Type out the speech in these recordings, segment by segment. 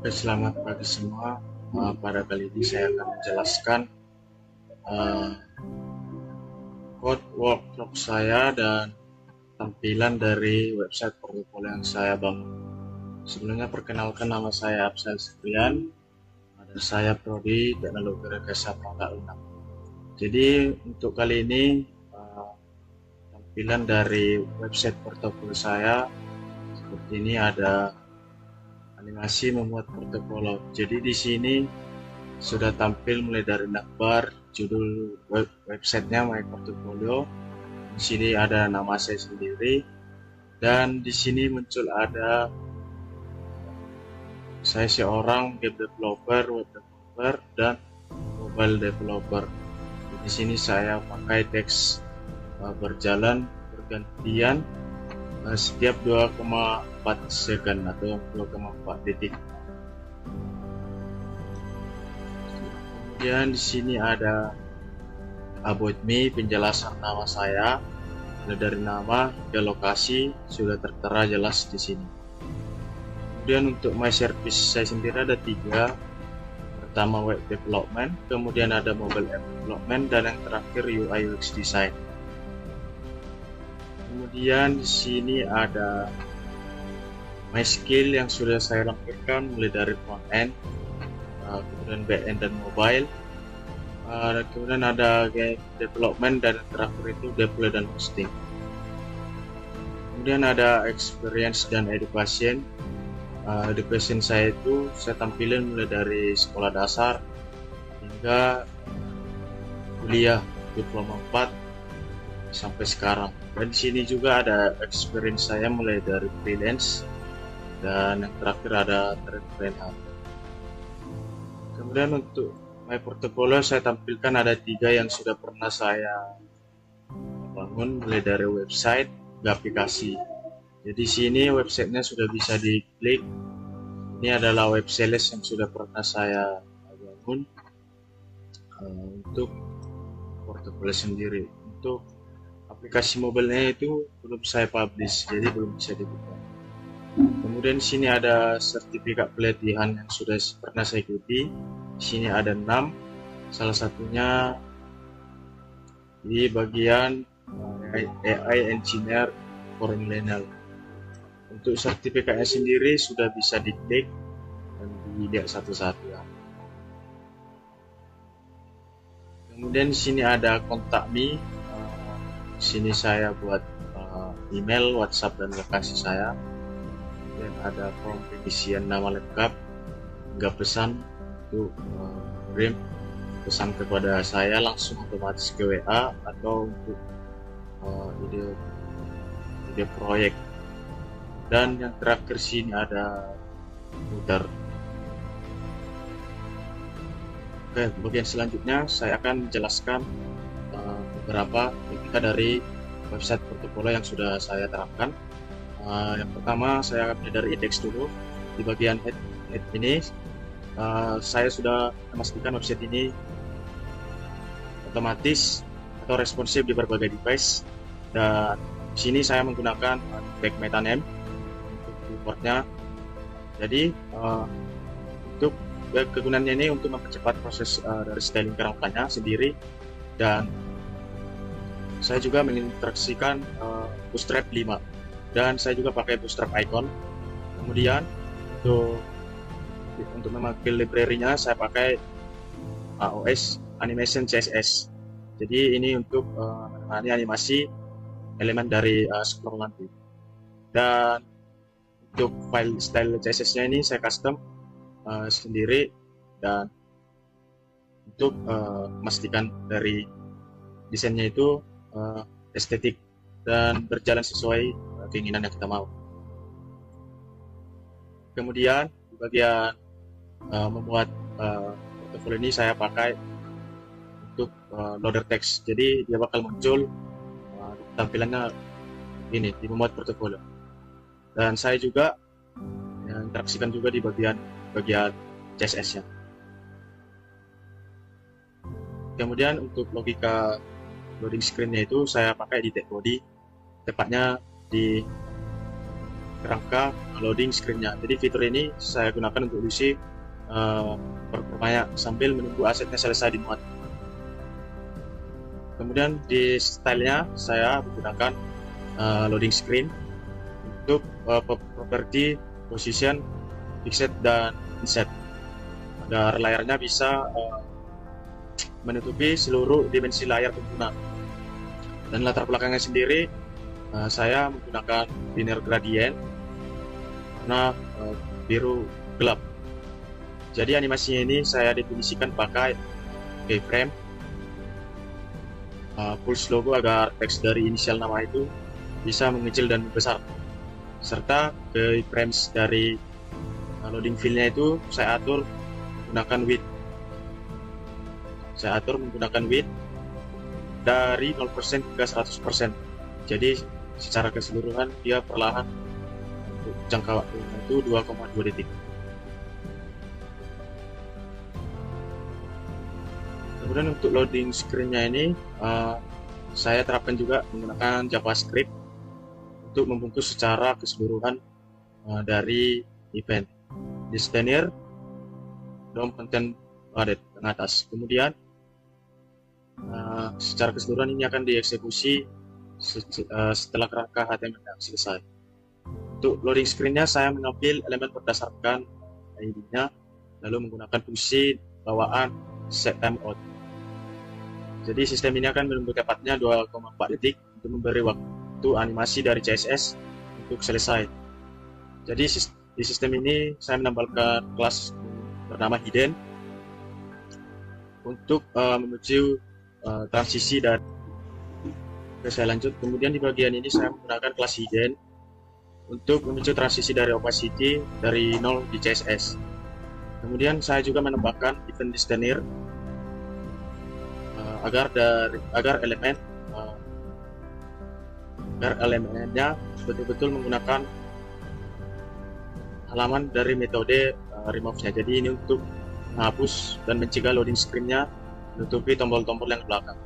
Selamat pagi semua. Pada kali ini saya akan menjelaskan uh, code workflow saya dan tampilan dari website portofolio yang saya bangun. Sebelumnya perkenalkan, nama saya Absal Sekrian, dan saya prodi Teknologi Rekayasa Perangkat Lunak. Jadi untuk kali ini tampilan dari website portofolio saya seperti ini. Ada animasi membuat portofolio. Jadi di sini sudah tampil mulai dari navbar, judul websitenya My Portfolio. Di sini ada nama saya sendiri, dan di sini muncul ada saya seorang web developer, dan mobile developer. Di sini saya pakai teks berjalan bergantian setiap 2,4 second atau 2,4 detik. Kemudian di sini ada about me, penjelasan nama saya, dari nama hingga lokasi sudah tertera jelas di sini. Kemudian untuk my service saya sendiri ada 3. Pertama web development, kemudian ada mobile app development, dan yang terakhir UI UX design. Kemudian di sini ada my skill yang sudah saya lampirkan mulai dari front end, kemudian back end dan mobile. Kemudian ada game development, dan yang terakhir itu deploy dan hosting. Kemudian ada experience dan education. Education saya itu saya tampilin mulai dari sekolah dasar hingga kuliah diploma 4 sampai sekarang. Dan di sini juga ada experience saya mulai dari freelance, dan yang terakhir ada trainer. Kemudian untuk my portfolio saya tampilkan ada 3 yang sudah pernah saya bangun mulai dari website ke aplikasi. Jadi sini websitenya sudah bisa diklik. Ini adalah web sales yang sudah pernah saya bangun untuk portfolio sendiri. Untuk aplikasi mobilenya itu belum saya publish, jadi belum bisa dibuka. Kemudian di sini ada sertifikat pelatihan yang sudah pernah saya ikuti. Di sini ada 6. Salah satunya di bagian AI Engineer for Millennial. Untuk sertifikatnya sendiri sudah bisa diklik dan dilihat satu-satu ya. Kemudian di sini ada kontak me. Di sini saya buat email, WhatsApp, dan lokasi saya. Kemudian ada form pengisian nama lengkap hingga pesan untuk kirim pesan kepada saya langsung otomatis ke WA atau untuk ide proyek. Dan yang terakhir sini ada footer. Oke, bagian selanjutnya saya akan menjelaskan beberapa etika dari website portofolio yang sudah saya terapkan. Yang pertama saya akan mulai dari index dulu. Di bagian head ini saya sudah memastikan website ini otomatis atau responsif di berbagai device, dan di sini saya menggunakan tag metaname untuk importnya. Jadi untuk kegunaannya ini untuk mempercepat proses dari styling perangkatnya sendiri, dan saya juga menginteraksikan Bootstrap 5, dan saya juga pakai Bootstrap icon. Kemudian untuk memakai library-nya saya pakai AOS Animation CSS. Jadi ini untuk menangani animasi elemen dari scroll nanti. Dan untuk file style CSS-nya ini saya custom sendiri, dan untuk memastikan dari desainnya itu estetik dan berjalan sesuai keinginan yang kita mau. Kemudian di bagian membuat portfolio ini saya pakai untuk loader text. Jadi dia bakal muncul tampilannya ini di membuat portfolio. Dan saya juga interaksikan juga di bagian CSS-nya. Kemudian untuk logika loading screen-nya itu saya pakai di tag body, tepatnya di kerangka loading screen-nya. Jadi fitur ini saya gunakan untuk isi berbanyak sambil menunggu asetnya selesai dimuat. Kemudian di stylenya saya menggunakan loading screen untuk properti position, fixed dan inset agar layarnya bisa menutupi seluruh dimensi layar pengguna. Dan latar belakangnya sendiri saya menggunakan linear gradient warna biru gelap. Jadi animasinya ini saya definisikan pakai keyframe, pulse logo agar teks dari inisial nama itu bisa mengecil dan membesar, serta keyframes dari loading fill-nya itu saya atur menggunakan width. Saya atur menggunakan width dari 0% hingga 100%. Jadi secara keseluruhan dia perlahan untuk jangka waktu itu 2,2 detik. Kemudian untuk loading screen-nya ini saya terapkan juga menggunakan JavaScript untuk membungkus secara keseluruhan dari event listener DOM content added ke atas. Kemudian secara keseluruhan ini akan dieksekusi setelah kerangka HTML selesai. Untuk loading screen-nya saya mengambil elemen berdasarkan ID-nya, lalu menggunakan fungsi bawaan set timeout. Jadi sistem ini akan menunggu tepatnya 2,4 detik untuk memberi waktu animasi dari CSS untuk selesai. Jadi di sistem ini saya menambahkan kelas bernama hidden untuk menuju transisi dan saya lanjut. Kemudian di bagian ini saya menggunakan kelas hidden untuk menuju transisi dari opacity dari 0 di CSS. Kemudian saya juga menambahkan event listener agar elemennya betul-betul menggunakan halaman dari metode remove-nya. Jadi ini untuk menghapus dan mencegah loading screen-nya menutupi tombol-tombol yang belakang.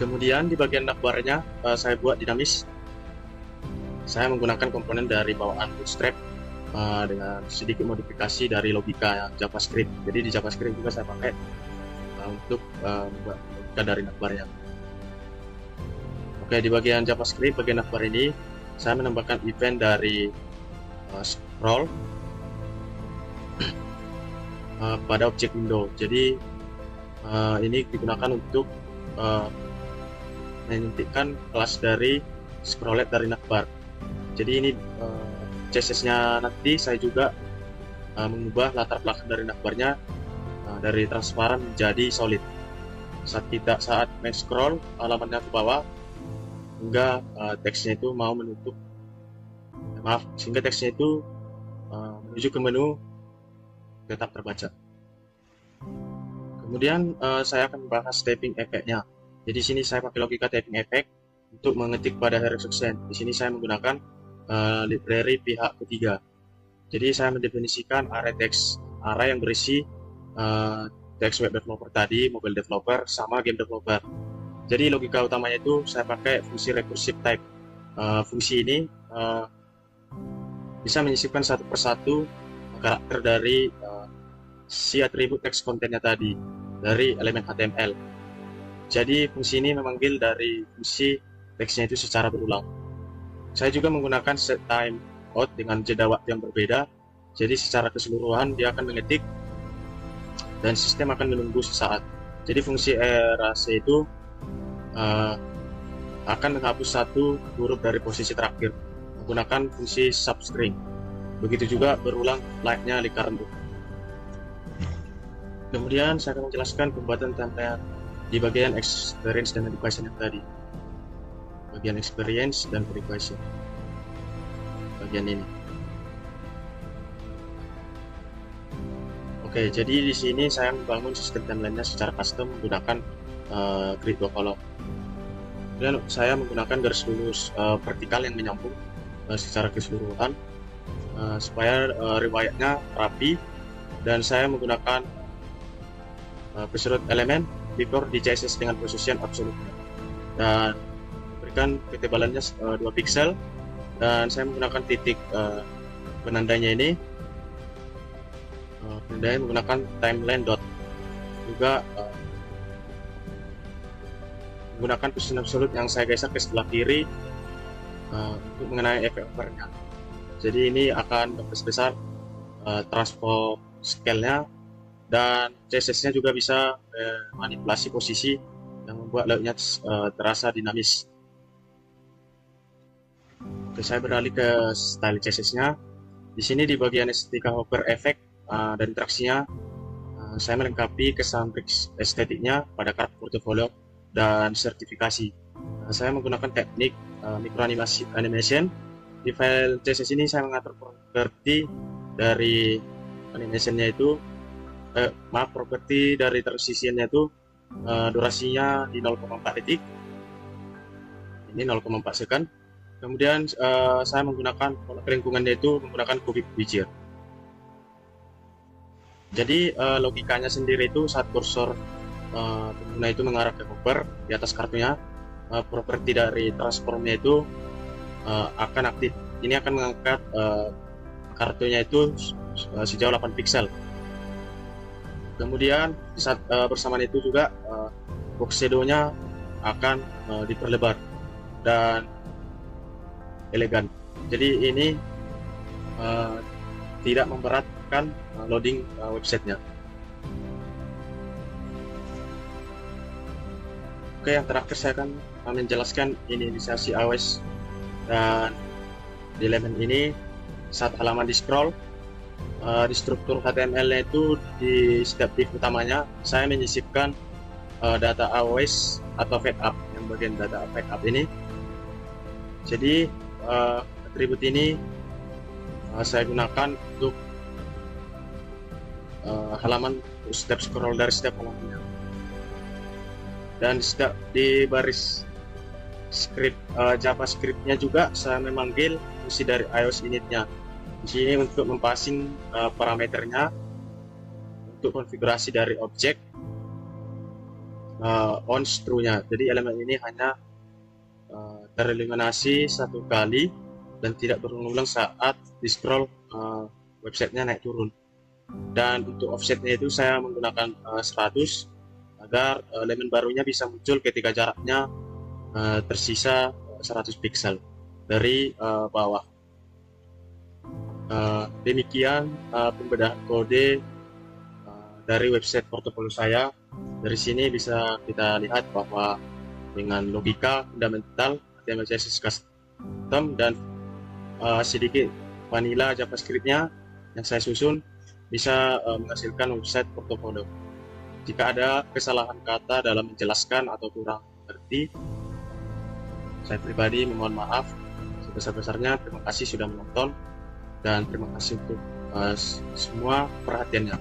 Kemudian di bagian navbarnya saya buat dinamis. Saya menggunakan komponen dari bawaan Bootstrap dengan sedikit modifikasi dari logika JavaScript. Jadi di JavaScript juga saya pakai untuk membuat logika dari navbarnya. Oke, di bagian JavaScript, bagian navbar ini saya menambahkan event dari scroll pada objek window. Jadi ini digunakan untuk menyuntikkan kelas dari scrollet dari navbar. Jadi ini CSS-nya nanti saya juga mengubah latar belakang dari navbarnya dari transparan menjadi solid. Saat main scroll halamannya ke bawah hingga teksnya itu mau menutup, sehingga teksnya itu menuju ke menu tetap terbaca. Kemudian saya akan membahas typing effect-nya. Jadi di sini saya pakai logika typing effect untuk mengetik pada hero section. Di sini saya menggunakan library pihak ketiga. Jadi saya mendefinisikan array text, array yang berisi teks web developer tadi, mobile developer, sama game developer. Jadi logika utamanya itu saya pakai fungsi recursive type. Fungsi ini bisa menyisipkan satu persatu karakter dari si atribut teks kontennya tadi dari elemen HTML. Jadi fungsi ini memanggil dari fungsi teksnya itu secara berulang. Saya juga menggunakan set time out dengan jeda waktu yang berbeda. Jadi secara keseluruhan dia akan mengetik dan sistem akan menunggu sesaat. Jadi fungsi eraser itu akan menghapus satu huruf dari posisi terakhir menggunakan fungsi substring. Begitu juga berulang like-nya di current. Kemudian saya akan menjelaskan pembuatan template di bagian experience dan education yang tadi. Bagian experience dan education. Bagian ini. Oke, jadi di sini saya membangun sistem template-nya secara custom menggunakan grid column. Dan saya menggunakan garis lurus vertikal yang menyambung secara keseluruhan supaya riwayatnya rapi, dan saya menggunakan preserved element before di CSS dengan position absolute dan berikan ketebalannya 2 pixel, dan saya menggunakan titik penandanya ini, penandanya menggunakan timeline dot, juga menggunakan position absolute yang saya geser ke sebelah kiri untuk mengenai efek hovernya. Jadi ini akan memperbesar transform scale-nya, dan CSS-nya juga bisa manipulasi posisi yang membuat layout-nya terasa dinamis. Oke, saya beralih ke style CSS-nya. Di sini di bagian estetika hover efek dan interaksinya, saya melengkapi kesan estetiknya pada karakter portofolio dan sertifikasi. Saya menggunakan teknik micro animation. Di file CSS ini saya mengatur properti dari animationnya itu, properti dari transitionnya itu durasinya di 0,4 detik, ini 0,4 second. Kemudian saya menggunakan lingkungannya itu menggunakan Cubic Widget. Jadi logikanya sendiri itu saat kursor pengguna itu mengarah ke hover di atas kartunya, properti dari transformnya itu akan aktif. Ini akan mengangkat kartunya itu sejauh 8 pixel. Kemudian saat bersamaan itu juga box shadow-nya akan diperlebar dan elegan. Jadi ini tidak memberatkan loading websitenya. Oke, yang terakhir saya akan menjelaskan inisiasi iOS. Dan di elemen ini saat halaman di scroll, di struktur HTML-nya itu di setiap div utamanya saya menyisipkan data iOS atau backup, yang bagian data backup ini. Jadi atribut ini saya gunakan untuk halaman setiap scroll dari setiap halamannya. Dan di baris script JavaScript-nya juga saya memanggil fungsi dari iOS init-nya. Di sini untuk mempassing parameternya untuk konfigurasi dari objek on true-nya. Jadi elemen ini hanya tereliminasi satu kali dan tidak berulang-ulang saat di scroll websitenya naik turun. Dan untuk offsetnya itu saya menggunakan 100 agar elemen barunya bisa muncul ketika jaraknya tersisa 100 pixel dari bawah. Demikian pembedahan kode dari website portofolio saya. Dari sini bisa kita lihat bahwa dengan logika fundamental HTML CSS custom dan sedikit vanilla JavaScript-nya yang saya susun bisa menghasilkan website portofolio. Jika ada kesalahan kata dalam menjelaskan atau kurang mengerti, saya pribadi memohon maaf sebesar-besarnya. Terima kasih sudah menonton, dan terima kasih untuk semua perhatiannya.